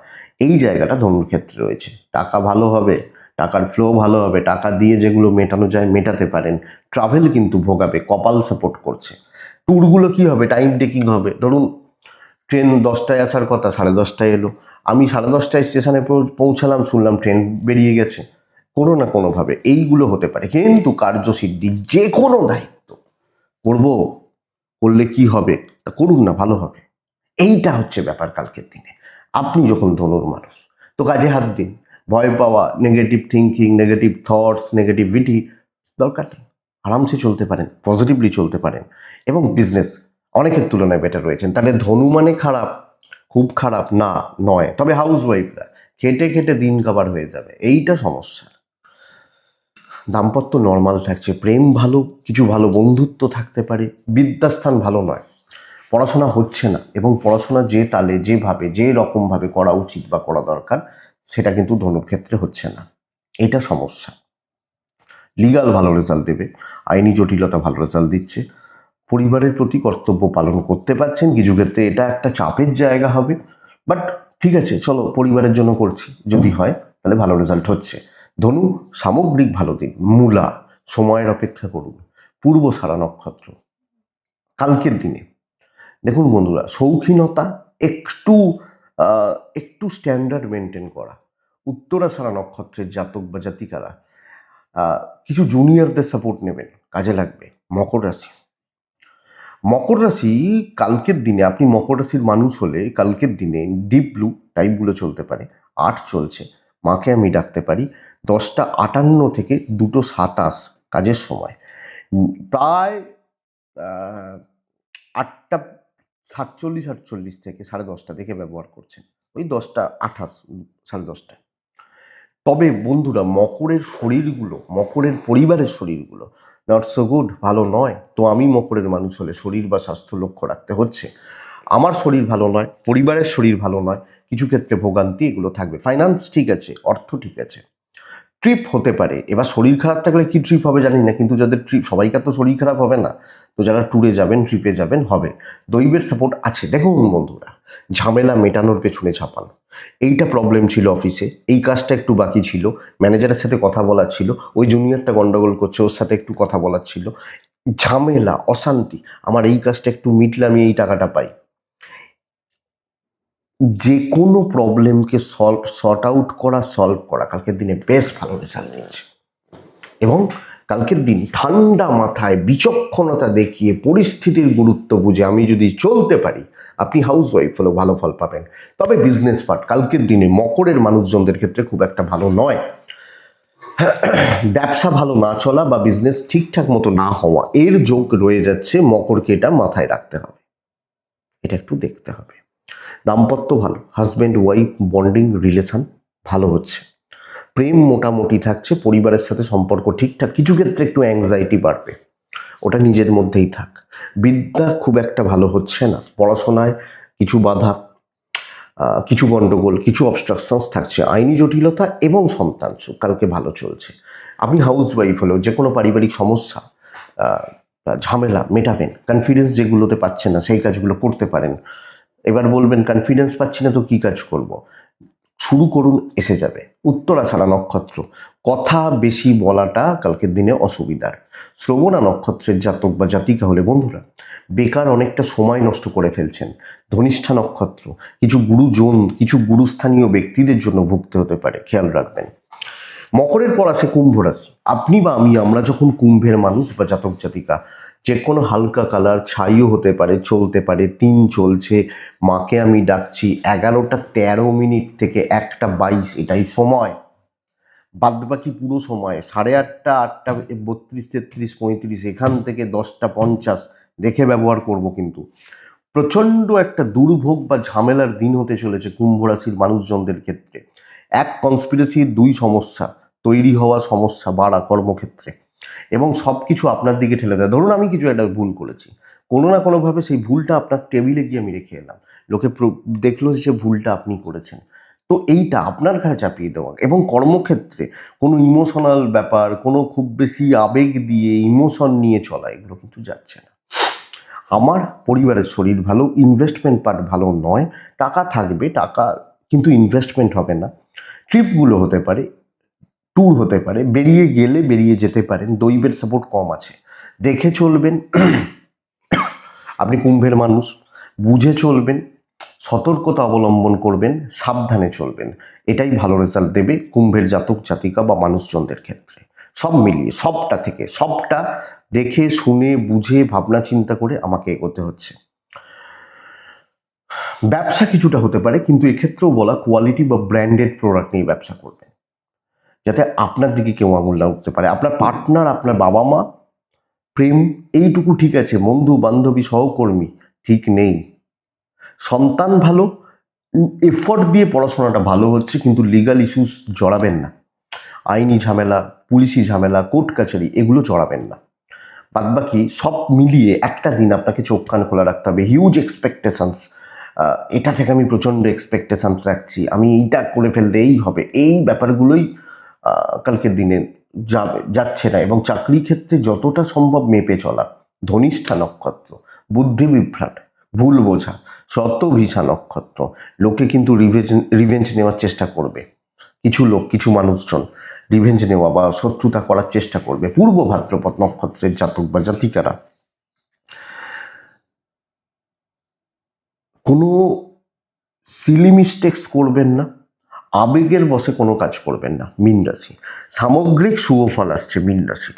এই জায়গাটা ধনুর ক্ষেত্রে রয়েছে। টাকা ভালো হবে, টাকার ফ্লো ভালো হবে, টাকা দিয়ে যেগুলো মেটানো যায় মেটাতে পারেন। ট্রাভেল কিন্তু ভোগাবে, কপাল সাপোর্ট করছে। ট্যুরগুলো কি হবে, টাইম টেকিং হবে। ধরুন ট্রেন 10টায় আসার কথা, 10:30টায় এলো, আমি 10:30টায় স্টেশনে পৌঁছালাম, শুনলাম ট্রেন বেরিয়ে গেছে। কোনো না কোনোভাবে এইগুলো হতে পারে, কিন্তু কার্যসিদ্ধি যে কোনো দায়িত্ব করব, করলে কি হবে, তা করুন না, ভালো হবে। এইটা হচ্ছে ব্যাপার কালকের দিনে। আপনি যখন ধনুর মানুষ, তো কাজে হাত দিন। ভয় পাওয়া, negative thinking, negative thoughts, negativity দরকার নেই। আরামসে চলতে পারেন, পজিটিভলি চলতে পারেন, এবং বিজনেস অনেকের তুলনায় বেটার রয়েছেন। তাহলে ধনু মানে খারাপ, খুব খারাপ না নয়, তবে হাউস ওয়াইফরা খেটে খেটে দিন কাবার হয়ে যাবে, এইটা সমস্যা। দাম্পত্য নর্মাল থাকছে, প্রেম ভালো, কিছু ভালো বন্ধুত্ব থাকতে পারে, বিদ্যাস্থান ভালো নয়, পড়াশোনা হচ্ছে না, এবং পড়াশোনা যে তালে যেভাবে যে রকমভাবে করা উচিত বা করা দরকার সেটা কিন্তু ধনুর ক্ষেত্রে হচ্ছে না, এটা সমস্যা। লিগাল ভালো রেজাল্ট দেবে, আইনি জটিলতা ভালো রেজাল্ট দিচ্ছে, পরিবারের প্রতি কর্তব্য পালন করতে পারছেন। কিছু ক্ষেত্রে এটা একটা চাপের জায়গা হবে, বাট ঠিক আছে, চলো পরিবারের জন্য করছি, যদি হয় তাহলে ভালো রেজাল্ট হচ্ছে। ধনু সামগ্রিক ভালো দিন। মূলা, সময়ের অপেক্ষা করুন। পূর্ব সারা নক্ষত্র কালকের দিনে দেখুন বন্ধুরা, শৌখিনতা, একটু একটু স্ট্যান্ডার্ড মেনটেন করা। উত্তরা সারা নক্ষত্রের জাতক বা জাতিকারা কিছু জুনিয়রদের সাপোর্ট নেবেন, কাজে লাগবে। মকর রাশি, মকর রাশি কালকের দিনে, আপনি মকর রাশির মানুষ হলে কালকের দিনে ডিপ ব্লু টাইপগুলো চলতে পারে। 8 চলছে, মাকে আমি ডাকতে পারি। 10:58 থেকে 2:27 কাজের সময়, প্রায় 8:47 থেকে 10:30 থেকে ব্যবহার করছেন, ওই 10:28 10:30। তবে বন্ধুরা, মকরের শরীরগুলো, মকরের পরিবারের শরীরগুলো নট সো গুড, ভালো নয়। তো আমি মকরের মানুষ হলে শরীর বা স্বাস্থ্য লক্ষ্য রাখতে হচ্ছে। আমার শরীর ভালো নয়, পরিবারের শরীর ভালো নয়, কিছু ক্ষেত্রে ভোগান্তি এগুলো থাকবে। ফাইন্যান্স ঠিক আছে, অর্থ ঠিক আছে, ট্রিপ হতে পারে। এবার শরীর খারাপ থাকলে কি ট্রিপ হবে জানি না, কিন্তু যাদের ট্রিপ, সবাইকার তো শরীর খারাপ হবে না, তো যারা ট্যুরে যাবেন, ট্রিপে যাবেন, হবে। দৈবের সাপোর্ট আছে। দেখুন বন্ধুরা, ঝামেলা মেটানোর পেছনে ছাপানো, এইটা প্রবলেম ছিল অফিসে, এই কাজটা একটু বাকি ছিল, ম্যানেজারের সাথে কথা বলার ছিল, ওই জুনিয়রটা গন্ডগোল করছে, ওর সাথে একটু কথা বলার ছিল, ঝামেলা অশান্তি, আমার এই কাজটা একটু মিটলে আমি এই টাকাটা পাই। যে কোনো প্রবলেমকে সর্ট আউট করা, সলভ করা কালকের দিনে বেশ ভালো রেজাল্ট দিচ্ছে। এবং কালকের দিন ঠান্ডা মাথায় বিচক্ষণতা দেখিয়ে পরিস্থিতির গুরুত্ব বুঝে আমি যদি চলতে পারি, আপনি হাউস ওয়াইফ হলেও ভালো ফল পাবেন। তবে বিজনেস পার্ট কালকের দিনে মকরের মানুষজনদের ক্ষেত্রে খুব একটা ভালো নয়। ব্যবসা ভালো না চলা বা বিজনেস ঠিকঠাক মতো না হওয়া, এর যোগ রয়ে যাচ্ছে, মকরকে এটা মাথায় রাখতে হবে, এটা একটু দেখতে হবে। দাম্পত্য ভালো, হাজব্যান্ড ওয়াইফ বন্ডিং রিলেশন ভালো হচ্ছে, প্রেম মোটামুটি থাকছে, পরিবারের সাথে সম্পর্ক ঠিকঠাক, কিছু ক্ষেত্রে একটু অ্যাংজাইটি বাড়বে, ওটা নিজের মধ্যেই থাক। বিদ্যা খুব একটা ভালো হচ্ছে না, পড়াশোনায় কিছু বাধা, কিছু গণ্ডগোল, কিছু অবস্ট্রাকশনস থাকছে, আইনি জটিলতা এবং সন্তান সুখ কালকে ভালো চলছে। আপনি হাউস ওয়াইফ হলেও যে কোনো পারিবারিক সমস্যা, ঝামেলা মেটাবেন। কনফিডেন্স যেগুলোতে পাচ্ছেন না সেই কাজগুলো করতে পারেন। এবার বলবেন কনফিডেন্স পাচ্ছি না তো কী কাজ করব, শুরু করুন, এসে যাবে। উত্তরা ছাড়া নক্ষত্র, কথা বেশি বলাটা কালকের দিনে অসুবিধার। শ্রবণা নক্ষত্রের জাতক বা জাতিকা হলে বন্ধুরা বেকার অনেকটা সময় নষ্ট করে ফেলছেন। ধনিষ্ঠা নক্ষত্র কিছু গুরুজন, কিছু গুরুস্থানীয় ব্যক্তিদের জন্য ভুগতে হতে পারে, খেয়াল রাখবেন। মকরের পর আছে কুম্ভ রাশি। আপনি বা আমরা যখন কুম্ভের মানুষ বা জাতক জাতিকা, যে কোনো হালকা কালার ছাইও হতে পারে, চলতে পারে, 3 চলছে, মাকে আমি ডাকছি, 11:13 থেকে 1:22 এটাই সময়। বাদবাকি পুরো সময় 8:30, 8:32, 33, 35 এখান থেকে 10:50 দেখে ব্যবহার করব। কিন্তু প্রচণ্ড একটা দুর্ভোগ বা ঝামেলার দিন হতে চলেছে কুম্ভ রাশির মানুষজনদের ক্ষেত্রে। 1 কনস্পিরেসি, 2 সমস্যা তৈরি হওয়া, সমস্যা বাড়া কর্মক্ষেত্রে, এবং সব কিছু আপনার দিকে ঠেলে দেয়। ধরুন আমি কিছু একটা ভুল করেছি, কোনো না কোনোভাবে সেই ভুলটা আপনার টেবিলে গিয়ে আমি রেখে এলাম, লোকে দেখলো যে ভুলটা আপনি করেছেন, তো এইটা আপনার ঘাড়ে চাপিয়ে দেওয়া। এবং কর্মক্ষেত্রে কোনো ইমোশনাল ব্যাপার, কোনো খুব বেশি আবেগ দিয়ে ইমোশন নিয়ে চলা, এগুলো কিন্তু যাচ্ছে না। আমার পরিবারের শরীর ভালো, ইনভেস্টমেন্ট পার্ট ভালো নয়, টাকা থাকবে, টাকা কিন্তু ইনভেস্টমেন্ট হবে না। ট্রিপগুলো হতে পারে, ট্যুর হতে পারে, বেরিয়ে গেলে বেরিয়ে যেতে পারেন, দৈবের সাপোর্ট কম আছে, দেখে চলবেন। আপনি কুম্ভের মানুষ, বুঝে চলবেন, সতর্কতা অবলম্বন করবেন, সাবধানে চলবেন, এটাই ভালো রেজাল্ট দেবে কুম্ভের জাতক জাতিকা বা মানুষজনদের ক্ষেত্রে। সব মিলিয়ে সবটা থেকে সবটা দেখে শুনে বুঝে ভাবনা চিন্তা করে আমাকে এগোতে হচ্ছে। ব্যবসা কিছুটা হতে পারে, কিন্তু এক্ষেত্রেও বলা কোয়ালিটি বা ব্র্যান্ডেড প্রোডাক্ট নিয়ে ব্যবসা করবেন, যাতে আপনার দিকে কেউ আঙুল না উঠতে পারে। আপনার পার্টনার, আপনার বাবা মা, প্রেম এইটুকু ঠিক আছে, বন্ধু বান্ধবী সহকর্মী ঠিক নেই। সন্তান ভালো, এফোর্ট দিয়ে পড়াশোনাটা ভালো হচ্ছে, কিন্তু লিগাল ইস্যুস জড়াবেন না। আইনি ঝামেলা, পুলিশি ঝামেলা, কোর্ট কাছারি এগুলো জড়াবেন না। বাদবাকি সব মিলিয়ে একটা দিন আপনাকে চোখ কান খোলা রাখতে হবে। হিউজ এক্সপেকটেশনস, এটা থেকে আমি প্রচণ্ড এক্সপেকটেশনস রাখছি, আমি এইটা করে ফেললে এই হবে, এই ব্যাপারগুলোই কালকের দিনে যাচ্ছে না। এবং চাকরি ক্ষেত্রে যতটা সম্ভব মেপে চলা। ধনিষ্ঠা নক্ষত্র বুদ্ধি বিভ্রাট, ভুল বোঝা। শতভিসা নক্ষত্র লোকে কিন্তু রিভেঞ্জ নেওয়ার চেষ্টা করবে, কিছু লোক, কিছু মানুষজন রিভেঞ্জ নেওয়া বা শত্রুতা করার চেষ্টা করবে। পূর্ব ভাদ্রপদ নক্ষত্রের জাতক বা জাতিকারা কোনো সিলি মিস্টেক্স করবেন না, আবেগের বশে কোনো কাজ করবেন না। মীন রাশি সামগ্রিক শুভ ফল আসছে। মীন রাশির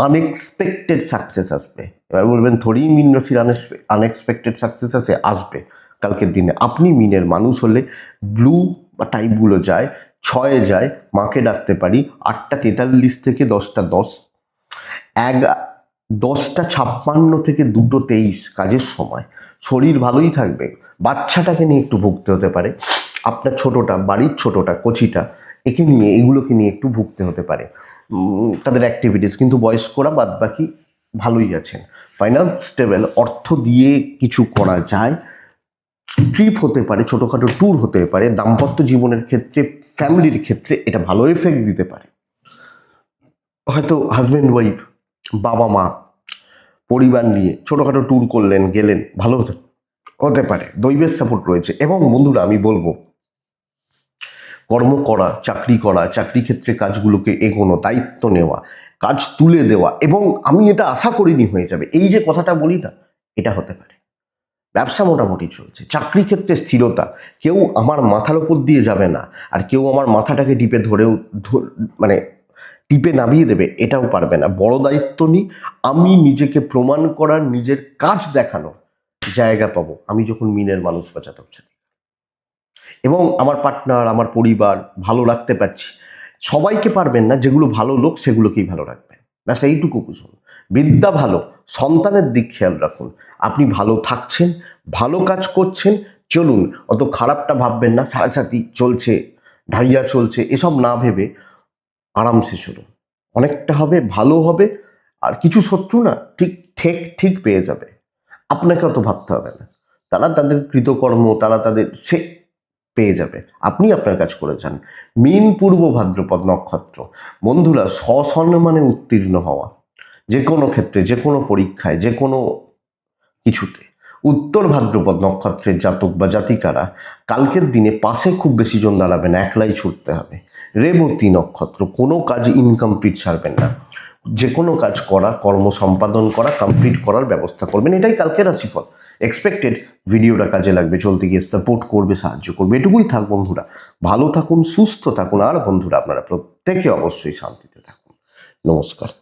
আনএক্সপেক্টেড সাকসেস আসবে। এবার বলবেন থোড়ি মীন রাশির আনএক্সপেক্টেড সাকসেস আসবে কালকের দিনে। আপনি মীনের মানুষ হলে ব্লু বা টাইপগুলো যায়, 6 যায়, মাকে ডাকতে পারি, 8:43 থেকে 10:10, 10:56 থেকে 2:23 কাজের সময়। শরীর ভালোই থাকবে, বাচ্চাটাকে নিয়ে একটু ভুগতে হতে পারে, আপনার ছোটটা, বাড়ির ছোটটা, কচিটা, একে নিয়ে, এগুলোকে নিয়ে একটু ভুগতে হতে পারে তাদের অ্যাক্টিভিটিস, কিন্তু বয়স্করা বাদ বাকি ভালোই আছেন। ফাইন্যান্স স্টেবল, অর্থ দিয়ে কিছু করা যায়, ট্রিপ হতে পারে, ছোটোখাটো ট্যুর হতে পারে। দাম্পত্য জীবনের ক্ষেত্রে, ফ্যামিলির ক্ষেত্রে এটা ভালো এফেক্ট দিতে পারে। হয়তো হাজব্যান্ড ওয়াইফ, বাবা মা, পরিবার নিয়ে ছোটোখাটো ট্যুর করলেন, গেলেন, ভালো হতে পারে, দৈবের সাপোর্ট রয়েছে। এবং বন্ধুরা আমি বলবো, কর্ম করা, চাকরি ক্ষেত্রে কাজগুলোকে এগোনো, দায়িত্ব নেওয়া, কাজ তুলে দেওয়া, এবং আমি এটা আশা করিনি হয়ে যাবে, এই যে কথাটা বলি না, এটা হতে পারে। ব্যবসা মোটামুটি চলছে, চাকরি ক্ষেত্রে স্থিরতা, কেউ আমার মাথার ওপর দিয়ে যাবে না, আর কেউ আমার মাথাটাকে টিপে ধরেও মানে টিপে নামিয়ে দেবে এটাও পারবে না। বড় দায়িত্ব নিই, আমি নিজেকে প্রমাণ করার, নিজের কাজ দেখানোর জায়গা পাবো আমি যখন মীনের মানুষ বা জাতক জাতিকা, এবং আমার পার্টনার, আমার পরিবার ভালো রাখতে পারছি। সবাইকে পারবেন না, যেগুলো ভালো লোক সেগুলোকেই ভালো রাখবেন, ব্যাস এইটুকু বুঝুন। বিদ্যা ভালো, সন্তানের দিক খেয়াল রাখুন। আপনি ভালো থাকছেন, ভালো কাজ করছেন, চলুন, অত খারাপটা ভাববেন না। সারাসাতি চলছে, ঢাইয়া চলছে, এসব না ভেবে আরামসে চলুন, অনেকটা হবে, ভালো হবে। আর কিছু শত্রু না ঠিক ঠিক ঠিক পেয়ে যাবে, আপনাকে অত ভাবতে হবে না। তারা তাদের কৃতকর্ম, তারা তাদের সে পেয়ে যাবে, আপনি আপনার কাজ করে যান। মীন পূর্ব ভাদ্রপদ নক্ষত্র বন্ধুরা, সসম্মানে উত্তীর্ণ হওয়া, যে কোনো ক্ষেত্রে, যে কোনো পরীক্ষায়, যে কোনো কিছুতে। উত্তর ভাদ্রপদ নক্ষত্রের জাতক বা জাতিকারা কালকের দিনে পাশে খুব বেশি জন দাঁড়াবে না, একলাই ছুটতে হবে। রেবতী নক্ষত্র কোনো কাজ ইনকমপ্লিট ছাড়বেন না, যে কোনো কাজ করা, কর্ম সম্পাদন করা, কমপ্লিট করার ব্যবস্থা করবেন। এটাই কালকে রাশিফল। এক্সপেক্টেড ভিডিওটা কাজে লাগবে, চলতে গিয়ে সাপোর্ট করবে, সাহায্য করবে। এটুকুই থাক বন্ধুরা। ভালো থাকুন, সুস্থ থাকুন, আর বন্ধুরা আপনারা প্রত্যেকে অবশ্যই শান্তিতে থাকুন। নমস্কার।